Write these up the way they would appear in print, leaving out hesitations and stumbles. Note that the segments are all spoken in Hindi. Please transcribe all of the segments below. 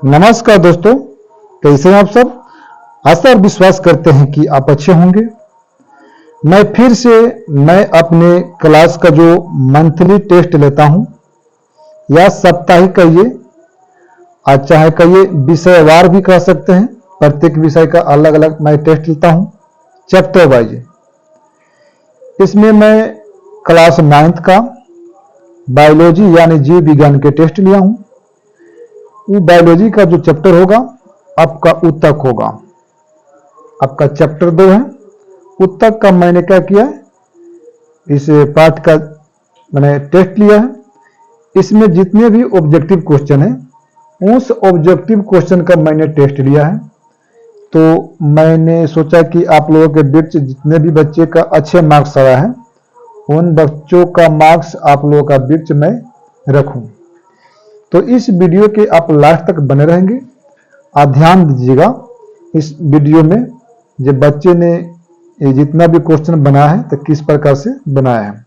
नमस्कार दोस्तों, कैसे हैं आप सब। आशा और विश्वास करते हैं कि आप अच्छे होंगे। मैं अपने क्लास का जो मंथली टेस्ट लेता हूं या साप्ताहिक कहिए, आज चाहे कहिए विषयवार भी कह सकते हैं। प्रत्येक विषय का अलग अलग मैं टेस्ट लेता हूं, चैप्टर वाइज। इसमें मैं क्लास 9th का बायोलॉजी यानी जीव विज्ञान के टेस्ट लिया हूं। वो बायोलॉजी का जो चैप्टर होगा आपका ऊतक होगा। आपका चैप्टर 2 है ऊतक का। मैंने क्या किया है, इस पार्ट का मैंने टेस्ट लिया है। इसमें जितने भी ऑब्जेक्टिव क्वेश्चन है उस ऑब्जेक्टिव क्वेश्चन का मैंने टेस्ट लिया है। तो मैंने सोचा कि आप लोगों के बीच जितने भी बच्चे का अच्छे मार्क्स आया है उन बच्चों का मार्क्स आप लोगों का बीच में रखूं। तो इस वीडियो के आप लास्ट तक बने रहेंगे। आप ध्यान दीजिएगा इस वीडियो में, जब बच्चे ने जितना भी क्वेश्चन बनाया है तो किस प्रकार से बनाया है,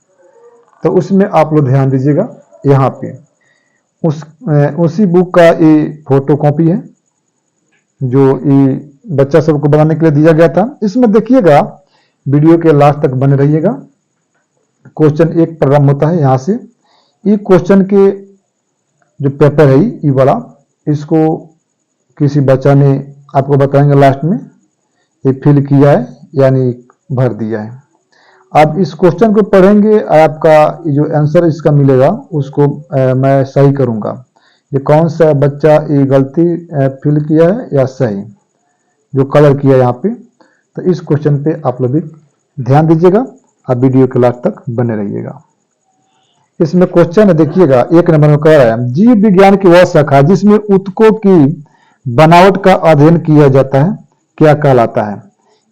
तो उसमें आप लोग ध्यान दीजिएगा। यहाँ पे उसी बुक का ये फोटो कॉपी है जो ये बच्चा सबको बनाने के लिए दिया गया था। इसमें देखिएगा, वीडियो के लास्ट तक बने रहिएगा। क्वेश्चन एक प्रारंभ होता है यहाँ से। ये क्वेश्चन के जो पेपर है ये वाला, इसको किसी बच्चा ने आपको बताएंगे लास्ट में ये फिल किया है यानी भर दिया है। आप इस क्वेश्चन को पढ़ेंगे, आपका जो आंसर इसका मिलेगा उसको मैं सही करूंगा। ये कौन सा बच्चा ये गलती फिल किया है या सही जो कलर किया है यहाँ पे। तो इस क्वेश्चन पे आप लोग भी ध्यान दीजिएगा। आप वीडियो के लास्ट तक बने रहिएगा। इसमें क्वेश्चन देखिएगा, 1 नंबर में कह रहा है जीव विज्ञान की वह शाखा जिसमें ऊतकों की बनावट का अध्ययन किया जाता है क्या कहलाता है।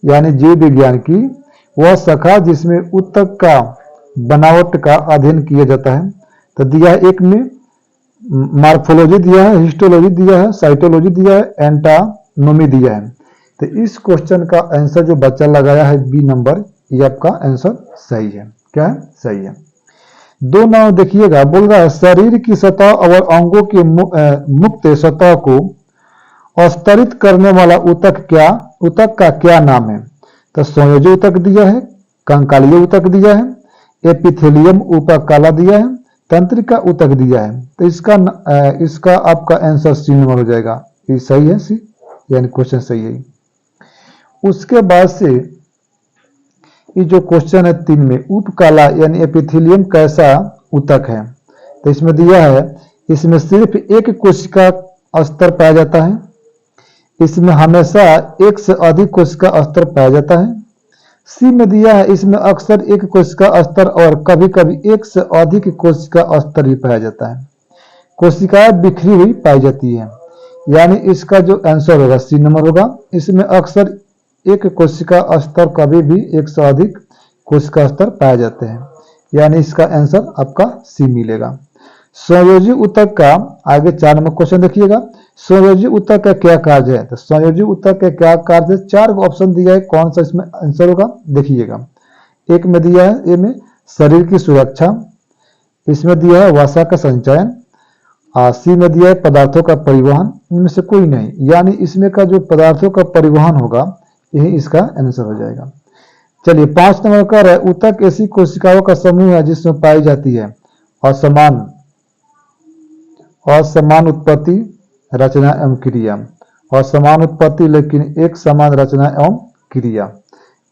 यानी जीव विज्ञान की वह शाखा जिसमें ऊतक का बनावट का अध्ययन किया जाता है। तो दिया है, एक में मार्फोलॉजी दिया है, हिस्टोलॉजी दिया है, साइटोलॉजी दिया है, एंटानोमी दिया है। तो इस क्वेश्चन का आंसर जो बच्चा लगाया है बी नंबर, ये आपका आंसर सही है। क्या है? सही है। 2 नंबर देखिएगा, बोल रहा है शरीर की सतह और अंगों की मुक्त सतह को अस्तरित करने वाला ऊतक का क्या नाम है। तो संयोजी ऊतक दिया है, कंकालीय ऊतक दिया है, एपिथेलियम उपकाला दिया है, तंत्रिका ऊतक दिया है। तो इसका आपका आंसर सी नंबर हो जाएगा। ये सही है, सी यानी क्वेश्चन सही है। उसके बाद से ये जो क्वेश्चन है 3 में, उपकाला यानी एपिथेलियम कैसा ऊतक है। तो इसमें दिया है इसमें सिर्फ एक कोशिका स्तर पाया जाता है, इसमें हमेशा एक से अधिक कोशिका स्तर पाया जाता है। सी में दिया है इसमें अक्सर एक कोशिका स्तर और कभी कभी एक से अधिक कोशिका स्तर भी पाया जाता है। कोशिकाएं बिखरी हुई पाई जाती है, यानी इसका जो आंसर होगा सी नंबर होगा। इसमें अक्सर एक कोशिका स्तर कभी भी एक से अधिक कोशिका स्तर पाए जाते हैं, यानी इसका आंसर आपका सी मिलेगा। संयोजी ऊतक का आगे 4 नंबर क्वेश्चन देखिएगा, संयोजी ऊतक का क्या कार्य है। तो संयोजी ऊतक का क्या कार्य है, 4 ऑप्शन दिया है, कौन सा इसमें आंसर होगा देखिएगा। 1 में दिया है ए में शरीर की सुरक्षा, इसमें दिया है वसा का संचयन, सी में दिया है पदार्थों का परिवहन। इनमें से कोई नहीं, यानी इसमें का जो पदार्थों का परिवहन होगा यही इसका आंसर हो जाएगा। चलिए 5 नंबर का है ऊतक ऐसी कोशिकाओं का समूह है जिसमें पाई जाती है असमान उत्पत्ति, रचना एवं क्रिया। असमान उत्पत्ति लेकिन एक समान रचना एवं क्रिया।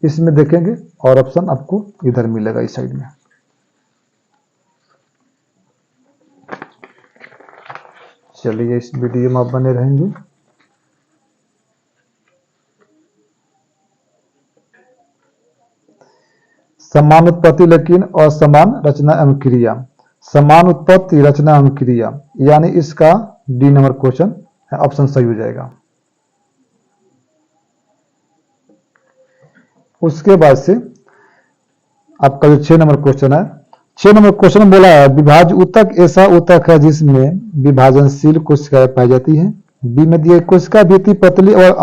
इसमें देखेंगे और ऑप्शन आपको इधर मिलेगा इस साइड में। चलिए इस वीडियो में आप बने रहेंगे। समान उत्पत्ति लेकिन असमान रचना एवं क्रिया, समान उत्पत्ति रचना एवं क्रिया, यानी इसका डी नंबर क्वेश्चन ऑप्शन सही हो जाएगा। उसके बाद से आपका जो 6 नंबर क्वेश्चन है, 6 नंबर क्वेश्चन बोला है विभाज्य ऊतक ऐसा ऊतक है जिसमें विभाजनशील कोशिकाएं पाई जाती है। बी में दिए कोशिका भित्ति पतली और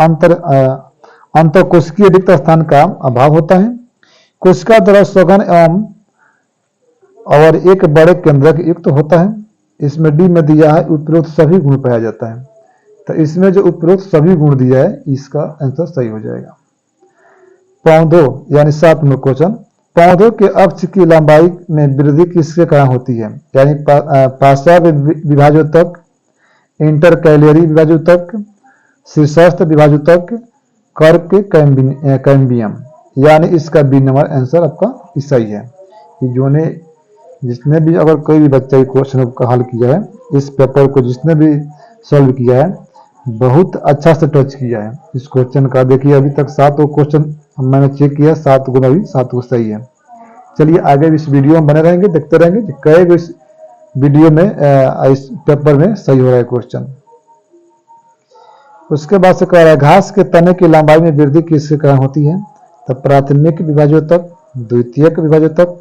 अंतर कोशिकीय रिक्त स्थान का अभाव होता है, कोशिका द्वारा सघन एवं और एक बड़े केंद्रक युक्त होता है। इसमें डी में दिया है उपरोक्त सभी गुण पाया जाता है। तो इसमें जो उपरोक्त सभी गुण दिया है इसका आंसर सही हो जाएगा। पौधों यानी 7 नंबर क्वेश्चन, पौधों के अक्ष की लंबाई में वृद्धि किसके कारण होती है? यानी पार्श्व विभाजोत्तक, इंटरकैलियरी विभाजोत्तक, शीर्षस्थ विभाजोत्तक, कर्क कैम्बियम, यानी इसका बी नंबर आंसर आपका सही है। जिसने भी अगर कोई भी बच्चा क्वेश्चन का हल किया है, इस पेपर को जिसने भी सॉल्व किया है, बहुत अच्छा से टच किया है इस क्वेश्चन का। देखिए अभी तक 7 क्वेश्चन मैंने चेक किया, 7 गुना भी 7 को सही है। चलिए आगे इस वीडियो में बने रहेंगे, देखते रहेंगे कि कई इस वीडियो में इस पेपर में सही हो रहा है क्वेश्चन। उसके बाद से कह रहा है घास के तने की लंबाई में वृद्धि किसके कारण होती है? तो प्राथमिक विभाजोत्तक, द्वितीयक विभाजोत्तक,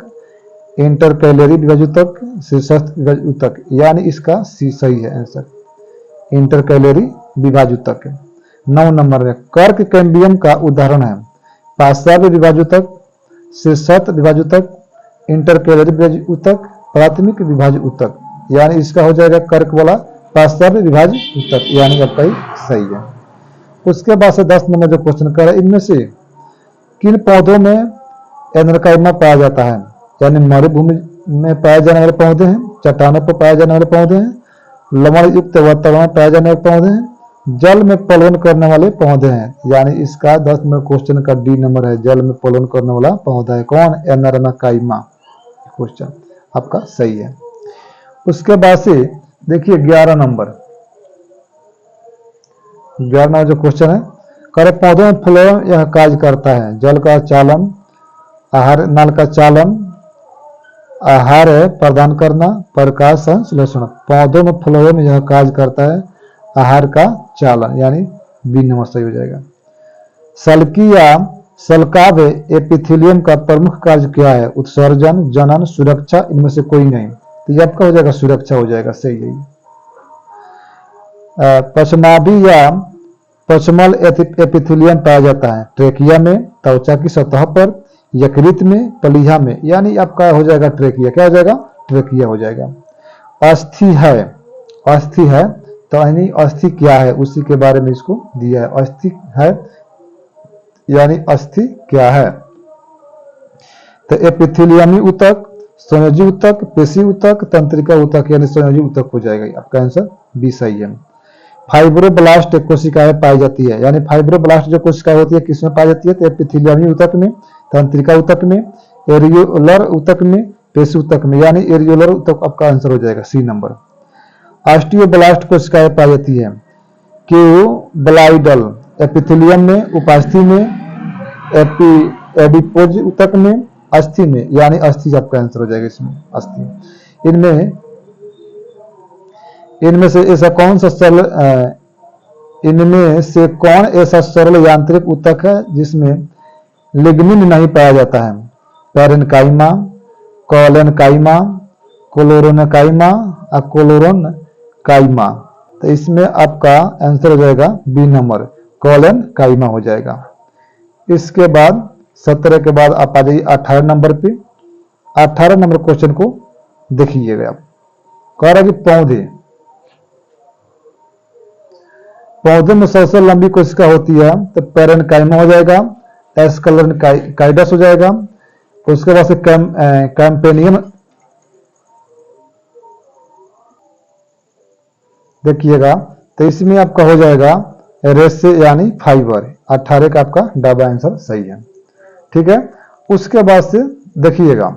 इंटरकैलियरी विभाजोत्तक, शीर्षस्थ विभाजोत्तक, यानी इसका सी सही है आंसर, इंटरकैलियरी विभाजोत्तक। 9 नंबर में कर्क कैम्बियम का उदाहरण है पार्श्व विभाजोत्तक, शीर्षस्थ विभाजोत्तक, इंटरकैलियरी विभाजोत्तक, प्राथमिक विभाजोत्तक, यानी इसका हो जाएगा कर्क वाला पार्श्व विभाजोत्तक, यानी आपका ही सही है। उसके बाद से 10 नंबर जो क्वेश्चन कर रहा है, इनमें से किन पौधों में एनर्काइमा पाया जाता है? यानी मरुभूमि में पाए जाने वाले पौधे हैं, चट्टानों पर पाए जाने वाले पौधे हैं, लवण युक्त वातावरण में पाए जाने वाले पौधे हैं, जल में पलवन करने वाले पौधे हैं, यानी इसका 10 नंबर क्वेश्चन का डी नंबर है, जल में पलवन करने वाला पौधा है कौन? एनर्काइमा, क्वेश्चन आपका सही है। उसके बाद से देखिए 11 नंबर जो क्वेश्चन है, करे पौधों में फूलों यह कार्य करता है? जल का चालन, आहार नल का चालन, आहार प्रदान करना, प्रकाश संश्लेषण। पौधों में फूलों में यह कार्य करता है आहार का चालन, यानी बी नंबर सही हो जाएगा। सल्की या सल्काव एपिथेलियम का प्रमुख कार्य क्या है? उत्सर्जन, जनन, सुरक्षा, इनमें से कोई नहीं, तो ये आपका हो जाएगा सुरक्षा हो जाएगा, सही है। पश्चमाभी या पश्चमल एपिथेलियम पाया जाता है ट्रेकिया में, त्वचा की सतह पर, यकृत में, प्लीहा में, यानी आपका हो जाएगा ट्रेकिया, क्या हो जाएगा? ट्रेकिया हो जाएगा। अस्थि है तो यानी अस्थि क्या है उसी के बारे में इसको दिया है, अस्थि है यानी अस्थि क्या है? तो एपिथेलियमी ऊतक, संयोजी ऊतक, पेशी ऊतक, तंत्रिका ऊतक, यानी संयोजी ऊतक हो जाएगा, आपका आंसर बी सही है। फाइब्रोब्लास्ट कोशिकाएं पाई जाती है, यानी फाइब्रोब्लास्ट जो कोशिकाएं होती है किसमें पाई जाती है? तो एपिथेलियमी ऊतक में, तंत्रिका ऊतक में, एरियोलर ऊतक में, पेशी ऊतक में, यानी एरियोलर ऊतक आपका आंसर हो जाएगा सी नंबर। ऑस्टियोब्लास्ट कोशिकाएं पाई जाती है क्यूब्लाइडल एपिथेलियम में, उपास्थि में, एडिपोज ऊतक में, अस्थि में, यानी अस्थि आपका आंसर हो जाएगा इसमें अस्थि। इनमें से ऐसा कौन सा सरल इनमें से कौन ऐसा सरल यांत्रिक ऊतक है जिसमें लिग्निन नहीं पाया जाता है? पैरेन्काइमा, कोलेनकाइमा, क्लोरोनकाइमा, कोलोरोनकाइमा, तो इसमें आपका आंसर हो जाएगा बी नंबर, कोलेनकाइमा हो जाएगा। इसके बाद 17 के बाद आप आ जाइए 18 नंबर पे। 18 नंबर क्वेश्चन को देखिएगा आप, कह रहा है कि पौधे में सबसे लंबी कोशिका होती है तो पैरेन्काइमा हो जाएगा, एस्क्लेरोकाइडस हो जाएगा। उसके बाद से कैम्पेनियन देखिएगा, तो इसमें आपका हो जाएगा रेसे यानी फाइबर। 18 का आपका डबल आंसर सही है, ठीक है। उसके बाद से देखिएगा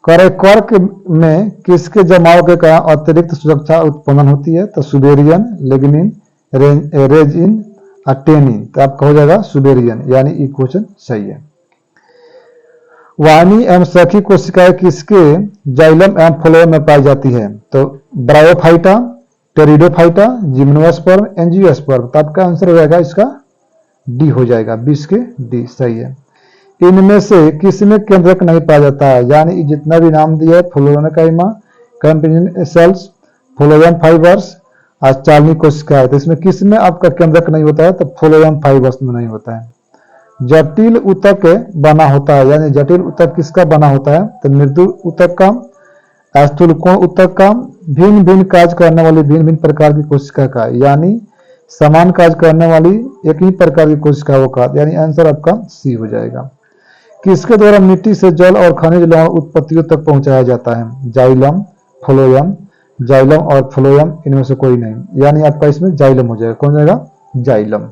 कर्क में किसके जमाव के कारण अतिरिक्त सुरक्षा उत्पन्न होती है? तो सुबेरियन, लिग्निन, रेजिन, टेनिन, तो आपका हो जाएगा सुबेरियन, यानी ये क्वेश्चन सही है। वाहिनी एवं सखी कोशिकाएं किसके जाइलम एवं फ्लोएम में पाई जाती है? तो ब्रायोफाइटा, टेरिडोफाइटा, जिम्नोस्पर्म, एंजियोस्पर्म, तो आपका आंसर हो जाएगा इसका डी हो जाएगा, 20 के डी सही है। इनमें से किसमें केंद्रक नहीं पाया जाता है? यानी जितना भी नाम दिया है फ्लोरोनकाइमा, कैम्पेनियन सेल्स, फ्लोएम फाइबर्स, चालनी कोशिका है, तो इसमें किसमें आपका केंद्रक नहीं होता है? तो फ्लोएम फाइबर्स में नहीं होता है। जटिल ऊतक बना होता है, यानी जटिल ऊतक किसका बना होता है? तो मृदु ऊतक का, स्थूलकोण ऊतक का, भिन्न भिन्न कार्य करने वाली भिन्न भिन्न प्रकार की कोशिका का, यानी समान कार्य करने वाली एक ही प्रकार की कोशिकाओं का, यानी आंसर आपका सी हो जाएगा। किसके द्वारा मिट्टी से जल और खनिज लवण उत्पत्तियों तक पहुंचाया जाता है? जाइलम, फ्लोएम, जाइलम और फ्लोएम, इनमें से कोई नहीं, यानी आपका इसमें जाइलम हो जाएगा। कौन हो जाएगा? जाइलम।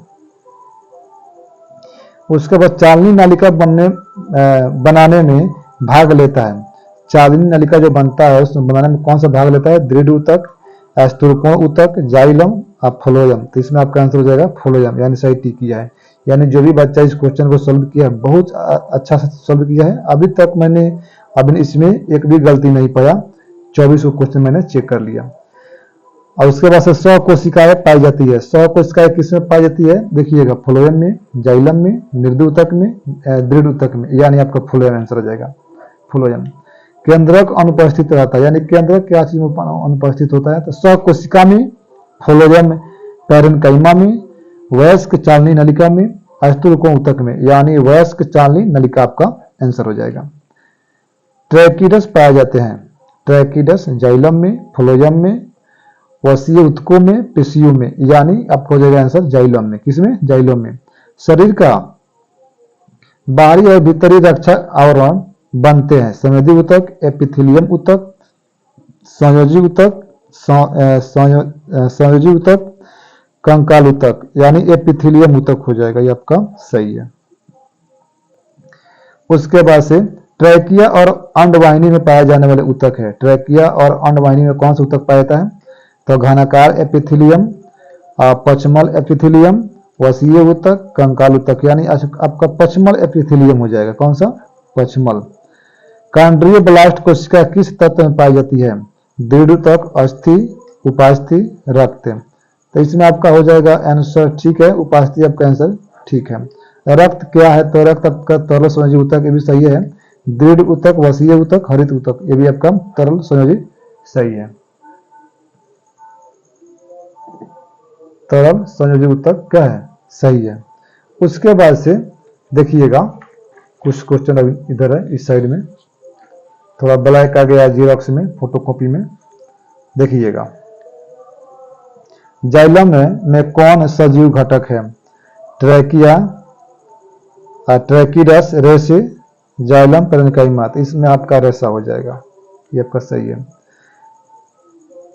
उसके बाद चालनी नालिका बनाने में भाग लेता है। चालनी नालिका जो बनता है उसमें बनाने में कौन सा भाग लेता है? दृढ़ ऊतक, स्थूलकोण ऊतक, जाइलम और फ्लोएम। तो इसमें आपका आंसर हो जाएगा फ्लोएम, यानी सही टिक किया है। यानी जो भी बच्चा इस क्वेश्चन को सॉल्व किया है बहुत अच्छा से सॉल्व किया है। अभी तक मैंने अभी इसमें एक भी गलती नहीं पाया। 24 क्वेश्चन मैंने चेक कर लिया। और उसके बाद से 100 कोशिकाएं पाई जाती है। 100 कोशिकाएं किसमें पाई जाती है? देखिएगा, फ्लोएम में, जाइलम में, मृदु ऊतक में, दृढ़ ऊतक में, यानी आपका फ्लोएम आंसर हो जाएगा, फ्लोएम। केंद्रक अनुपस्थित रहता है, यानी केंद्रक क्या चीज में अनुपस्थित होता है? तो 100 कोशिका में, फ्लोएम, पैरेन्काइमा में, वयस्क चालनी नलिका में, स्थूलकोण ऊतक में, यानी वयस्क चालनी नलिका आपका आंसर हो जाएगा। ट्रैकिडस पाए जाते हैं। ट्रैकिडस जाइलम में, फ्लोएम में, वसीय ऊतकों में, पेशियों में, यानी आपको हो जाएगा आंसर जाइलम में। किसमें? जाइलम में। शरीर का बाहरी और भीतरी रक्षा आवरण बनते हैं संवेदी ऊतक, एपिथेलियम ऊतक, संयोजी ऊतक, संयोजी ऊतक, कंकाल ऊतक, यानी एपिथेलियम ऊतक हो जाएगा। ये आपका सही है। उसके बाद से ट्रैकिया और अंडवाहिनी में पाए जाने वाले ऊतक है। ट्रैकिया और अंडवाहिनी में कौन सा ऊतक पाया जाता है? तो घनाकार एपिथेलियम, पचमल एपिथेलियम, वसीय ऊतक, कंकाल ऊतक, यानी आपका पचमल एपिथेलियम हो जाएगा। कौन सा? पचमल। कांड्रीय ब्लास्ट कोशिका किस तत्व में पाई जाती है? दृढ़ ऊतक, अस्थि, उपास्थि, रक्त। तो इसमें आपका हो जाएगा आंसर ठीक है, उपास्थि आपका आंसर ठीक है। रक्त क्या है? तो रक्त आपका तरल संयोजी ऊतक, ये भी सही है। दृढ़ ऊतक, वसीय ऊतक, हरित ऊतक, ये भी आपका तरल संयोजी सही है। तरल संयोजी ऊतक क्या है? सही है। उसके बाद से देखिएगा, कुछ क्वेश्चन अभी इधर है, इस साइड में थोड़ा ब्लैक आ गया जीरोक्स में, फोटोकॉपी में। देखिएगा, जाइलम में कौन सजीव घटक है? ट्रैकिया, ट्रैकिडस, रेसे, जाइलम, पैरेन्काइमा। इसमें आपका रेसा हो जाएगा, ये आपका सही है।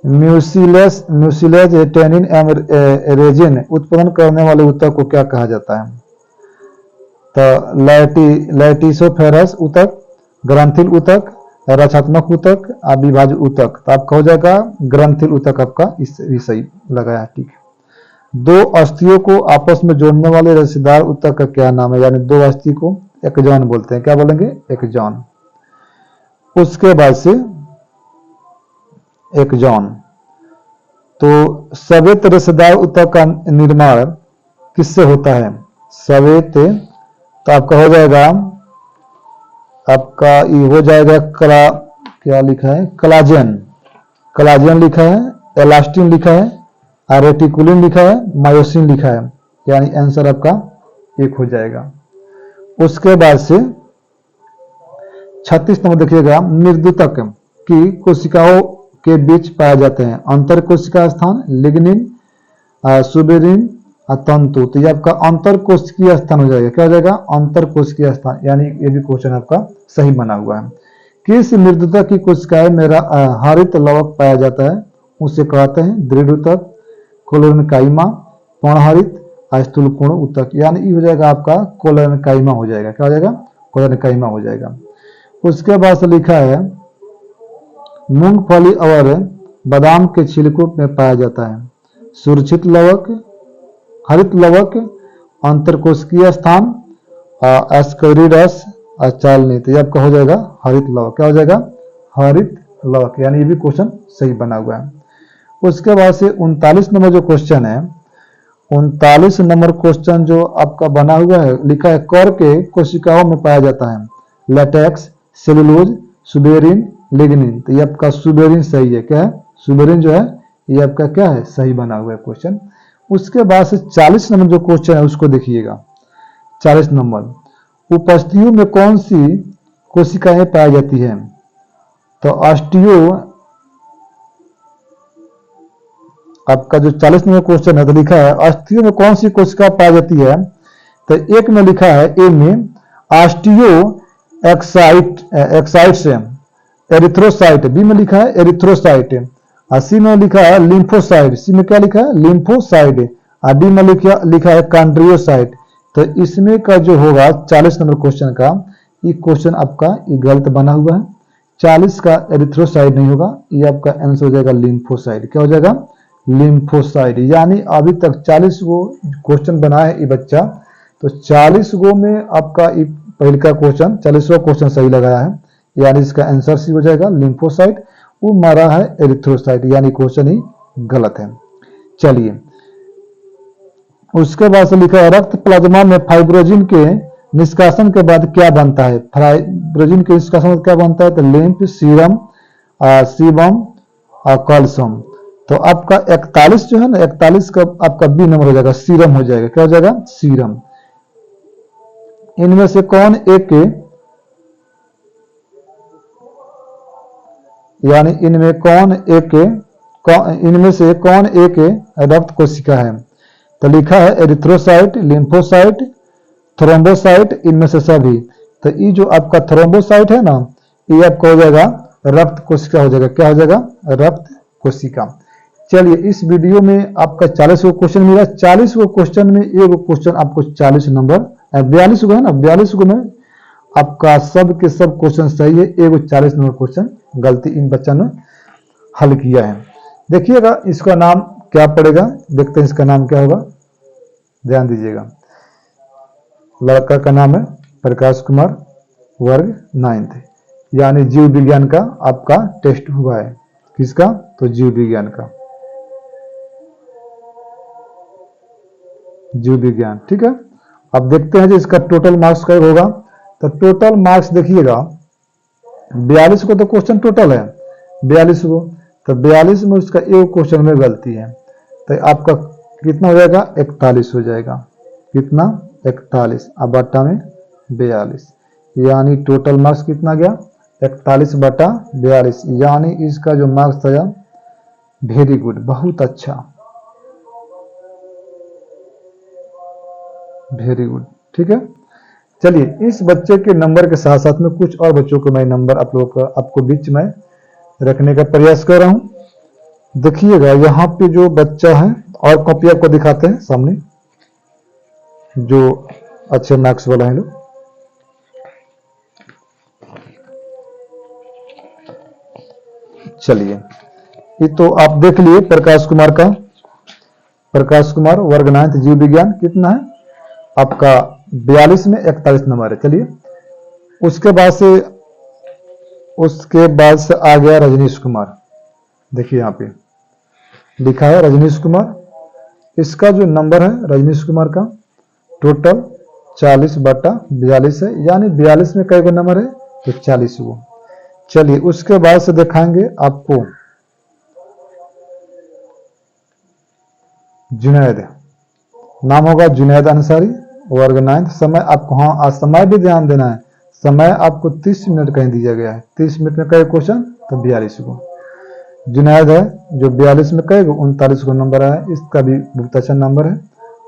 म्यूसिलेज टेनिन रेजिन उत्पन्न करने वाले ऊतक को क्या कहा जाता है? तो लैटिसोफेरस ऊतक, ग्रंथिल ऊतक, रक्षात्मक ऊतक, अविभाज्य ऊतक। तो आपका हो जाएगा ग्रंथिल ऊतक, आपका इस सही लगाया, ठीक है। दो अस्थियों को आपस में जोड़ने वाले रस्सीदार ऊतक का क्या नाम है? यानी दो अस्थि को एक जॉन बोलते हैं। क्या बोलेंगे? एक जॉन। उसके बाद से एक जॉन। तो सवेत रेशेदार ऊतक का निर्माण किससे होता है? सवेत, तो आपका हो जाएगा, आपका ये हो जाएगा क्या लिखा है? कलाजेन। कलाजेन लिखा है, एलास्टिन लिखा है, रेटिकुलिन लिखा है, मायोसिन लिखा है, यानी आंसर आपका एक हो जाएगा। उसके बाद से 36 नंबर देखिएगा, मृदुतक की कोशिकाओं के बीच पाए जाते हैं अंतर कोशिका स्थान, लिग्निन, सुबेरिन, तंतु। तो ये आपका अंतर कोशिकीय स्थान हो जाएगा। क्या हो जाएगा? अंतर कोशिकीय स्थान, यानी ये भी क्वेश्चन आपका सही बना हुआ है। किस मृदुता की कोशिकाएं में हरित लवक पाया जाता है? उसे कहते हैं दृढ़ ऊतक, कोलोरेनकाइमा, पर्णहरित, स्थूलकोण ऊतक, यानी ये हो जाएगा आपका कोलोरेनकाइमा हो जाएगा। क्या हो जाएगा? कोलोरेनकाइमा हो जाएगा। उसके बाद से लिखा है, मूंगफली और बादाम के छिलकों में पाया जाता है सुरक्षित लवक, हरित लवक, अंतरकोशिकीय स्थान, एस्करिडस, चालनी। तो ये आपका हो जाएगा हरित लवक। क्या हो जाएगा? हरित लवक, यानी ये भी क्वेश्चन सही बना हुआ है। उसके बाद से 39 नंबर जो क्वेश्चन है, 39 नंबर क्वेश्चन जो आपका बना हुआ है, लिखा है कर के कोशिकाओं में पाया जाता है लेटेक्स, सेलुलोज, सुबेरिन, लिग्निन। तो ये आपका सुबेरिन सही है। क्या है? सुबेरिन जो है ये आपका क्या है? सही बना हुआ है क्वेश्चन। उसके बाद से 40 नंबर जो क्वेश्चन है उसको देखिएगा। 40 नंबर, उपस्थितियों में कौन सी कोशिकाएं पाई जाती हैं? तो आपका जो 40 नंबर क्वेश्चन है तो लिखा है अस्थियों में कौन सी कोशिका पाई जाती है। तो एक में लिखा है ए में ऑस्टियो एक्साइट्स एरिथ्रोसाइट, बी में लिखा है एरिथ्रोसाइट, और सी में लिखा है लिम्फोसाइट, सी में क्या लिखा है लिम्फोसाइट, और डी में लिखा है कॉन्ड्रियोसाइट। तो इसमें का जो होगा 40 नंबर क्वेश्चन का, ये क्वेश्चन आपका ये गलत बना हुआ है। 40 का एरिथ्रोसाइट नहीं होगा, ये आपका आंसर हो जाएगा लिम्फोसाइट। क्या हो जाएगा लिम्फोसाइट। यानी अभी तक 40 गो क्वेश्चन बना है ये बच्चा, तो 40 गो में आपका पहले का क्वेश्चन 40वां क्वेश्चन सही लगाया है, यानी इसका आंसर सी हो जाएगा लिम्फोसाइट। वो मारा है एरिथ्रोसाइट, यानी क्वेश्चन ही गलत है। चलिए उसके बाद से लिखा है रक्त प्लाज्मा में फाइब्रोजिन के निष्कासन के बाद क्या बनता है। फाइब्रोजिन के निष्कासन के बाद क्या बनता है, तो लिम्फ, सीरम, सीबम और कैल्शियम। तो आपका 41 जो है ना, 41 का आपका बी नंबर हो जाएगा, सीरम हो जाएगा। क्या हो जाएगा सीरम। इनमें से कौन एक यानी इनमें से कौन एक रक्त कोशिका है। तो लिखा है एरिथ्रोसाइट, लिम्फोसाइट, थ्रोम्बोसाइट, इनमें से सभी। तो ये जो आपका थ्रोम्बोसाइट है ना, ये आपका हो जाएगा रक्त कोशिका हो जाएगा। क्या हो जाएगा रक्त कोशिका। चलिए इस वीडियो में आपका 40 गो क्वेश्चन मिला। 40 गो क्वेश्चन में एक क्वेश्चन आपको 40 नंबर 42 गो है ना, 42 गो में आपका सब के सब क्वेश्चन सही है, एक 40 नंबर क्वेश्चन गलती इन बच्चों ने हल किया है। देखिएगा इसका नाम क्या पड़ेगा, देखते हैं इसका नाम क्या होगा, ध्यान दीजिएगा। लड़का का नाम है प्रकाश कुमार, वर्ग 9th, यानी जीव विज्ञान का आपका टेस्ट हुआ है। किसका, तो जीव विज्ञान का, जीव विज्ञान। ठीक है, अब देखते हैं जो इसका टोटल मार्क्स क्या होगा। तो टोटल मार्क्स देखिएगा 42 को तो क्वेश्चन टोटल है 42 को, तो 42 में उसका एक क्वेश्चन में गलती है, तो आपका कितना हो जाएगा 41 हो जाएगा। कितना 41, अब बटा में 42, यानी टोटल मार्क्स कितना गया 41 बटा 42, यानी इसका जो मार्क्स आया वेरी गुड, बहुत अच्छा, वेरी गुड। ठीक है, चलिए इस बच्चे के नंबर के साथ साथ में कुछ और बच्चों को मैं नंबर आप लोगों का आपको बीच में रखने का प्रयास कर रहा हूं। देखिएगा यहाँ पे जो बच्चा है, और कॉपी आपको दिखाते हैं सामने, जो अच्छे मार्क्स वाला है लोग। चलिए ये तो आप देख लिए प्रकाश कुमार का, प्रकाश कुमार वर्ग 9th जीव विज्ञान, कितना है आपका 42 में 41 नंबर है। चलिए उसके बाद से आ गया रजनीश कुमार। देखिए यहाँ पे लिखा है रजनीश कुमार, इसका जो नंबर है रजनीश कुमार का टोटल 40 बटा 42 है, यानी 42 में कई गो नंबर है, तो 40 गो। चलिए उसके बाद से दिखाएंगे आपको जुनैद, नाम होगा जुनैद अंसारी, वर्ग 9th। समय आपको, हाँ समय भी ध्यान देना है, समय आपको 30 मिनट कहीं दिया गया है। 30 मिनट में कई क्वेश्चन, तो 42 को। जुनैद है जो 42 में कई 39 को नंबर आया, इसका भी बहुत अच्छा नंबर है,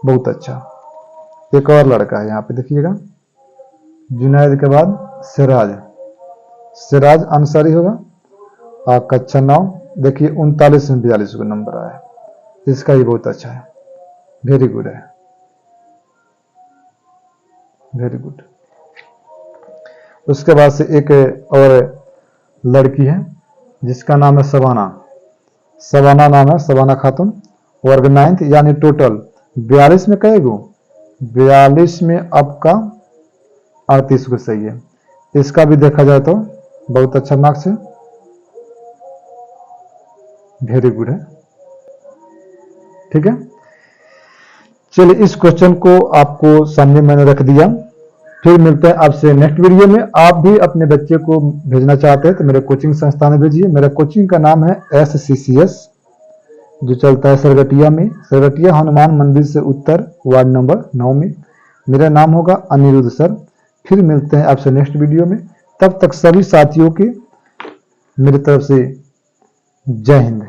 बहुत अच्छा। एक और लड़का है यहाँ पे देखिएगा, जुनैद के बाद सिराज अंसारी होगा, और कक्षा 9, देखिए 39 में 42 को नंबर आया, इसका भी बहुत अच्छा है, वेरी गुड है, वेरी गुड। उसके बाद से एक और लड़की है जिसका नाम है सबाना नाम है, सबाना खातून, वर्ग 9th, यानी टोटल 42 में कई गो, 42 में आपका 38 को सही है। इसका भी देखा जाए तो बहुत अच्छा मार्क्स है, वेरी गुड है। ठीक है, चलिए इस क्वेश्चन को आपको सामने मैंने रख दिया। फिर मिलते हैं आपसे नेक्स्ट वीडियो में। आप भी अपने बच्चे को भेजना चाहते हैं तो मेरे कोचिंग संस्थान में भेजिए। मेरा कोचिंग का नाम है SCCS, जो चलता है सरगटिया में, सरगटिया हनुमान मंदिर से उत्तर, वार्ड नंबर 9 में। मेरा नाम होगा अनिरुद्ध सर। फिर मिलते हैं आपसे नेक्स्ट वीडियो में, तब तक सभी साथियों के मेरी तरफ से जय हिंद।